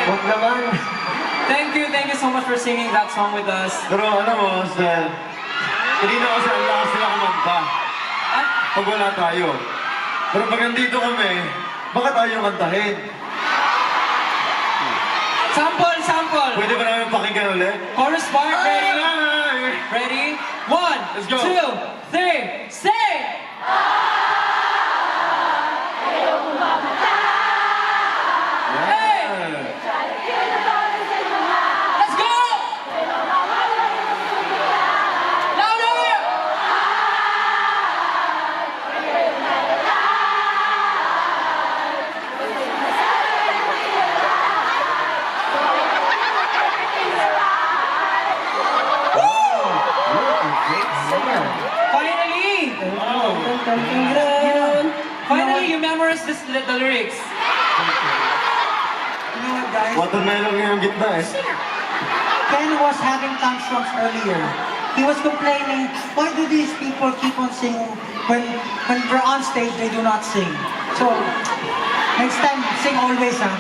Huwag naman. Thank you so much for singing that song with us. Pero alam mo, kanina kasi ang lakas nila kumanta. At, Pag wala tayo. Pero pag nandito kami, bakit ayaw kantahin? sample! Pwede ba namin pakinggan ulit? Chorus part, ready? Ay! Ready? 1, Let's go. 2, 3, sing! Yeah. Let's go! Louder! Finally! Finally, you memorized the lyrics. You know what, guys? Watermelon yung gitna eh. Ken was having tantrums earlier. He was complaining, why do these people keep on singing when they're on stage, they do not sing? So, next time, sing always, ha?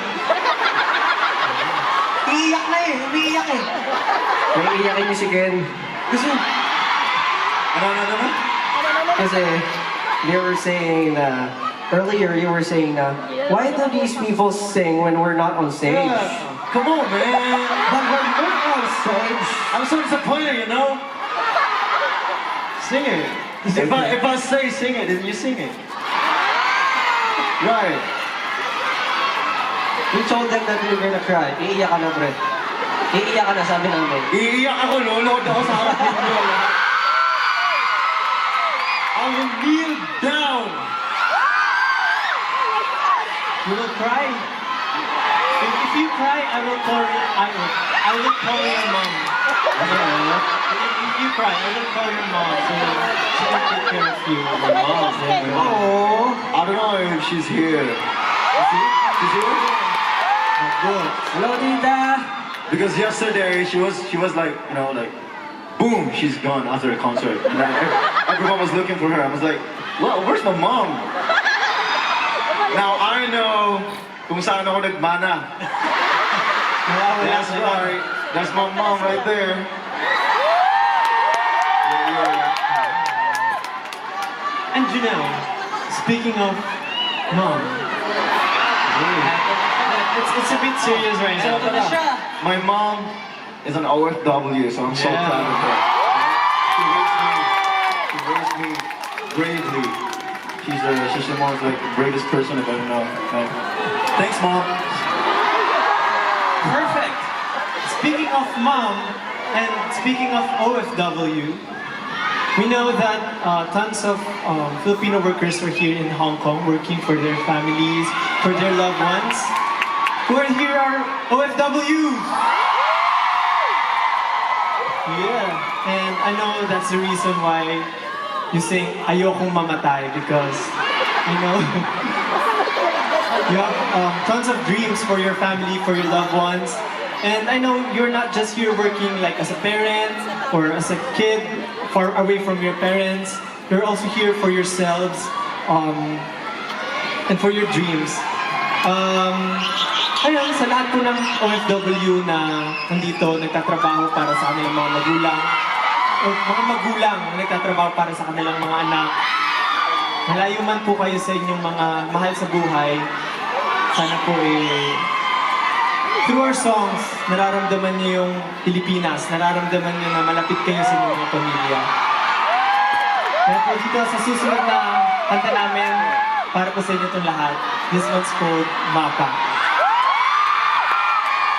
Iiyak na eh, umiiyak eh. Naiiyakin niyo si Ken. Kasi, Ano? Kasi they were saying na, earlier you were saying na, why do these people sing when we're not on stage? Yeah. Come on, man. But when we're on stage, I'm so disappointed, you know? Sing it. If I say sing it, then you sing it. Right. we told them that we were gonna cry. Iiyak ka na, pre. Iiyak ka na, sabi namin. Iiyak ako, lolood ako sa harap ninyo. I will kneel down. You will cry. If you cry, I will call your mom. If you cry, I will call your mom so she can take care of you. Your mom is there. Oh, I don't know if she's here. She's here? Good. Hello, Tita! Because yesterday she was like, you know, like, boom, she's gone after the concert. And then everyone was looking for her. I was like, well, where's my mom? Now I know kung saan ako nagmana. That's right. That's my mom right there. Yeah. And Janelle, speaking of mom, it's a bit serious right now. Ito na siya. My mom is an OFW, so I'm so Yeah. proud of her. She raised me bravely. She's the most like bravest person I've ever known. Like, thanks, mom. Perfect. Speaking of mom and speaking of OFW, we know that tons of Filipino workers are here in Hong Kong working for their families, for their loved ones. Who are here are OFWs. Yeah, and I know that's the reason why you sing Ayokong Mamatay, because I know you have tons of dreams for your family, for your loved ones. And I know you're not just here working like as a parent or as a kid far away from your parents. You're also here for yourselves and for your dreams. Ayun, sa lahat po ng OFW na nandito, nagtatrabaho para sa kanilang mga magulang, o mga magulang na nagtatrabaho para sa kanilang mga anak, malayo man po kayo sa inyong mga mahal sa buhay, sana po through our songs, nararamdaman niyo yung Pilipinas, nararamdaman niyo na malapit kayo sa inyong mga pamilya. Kaya po dito sa susunod na kanta namin, para po sa inyo itong lahat, this one's called Mapa.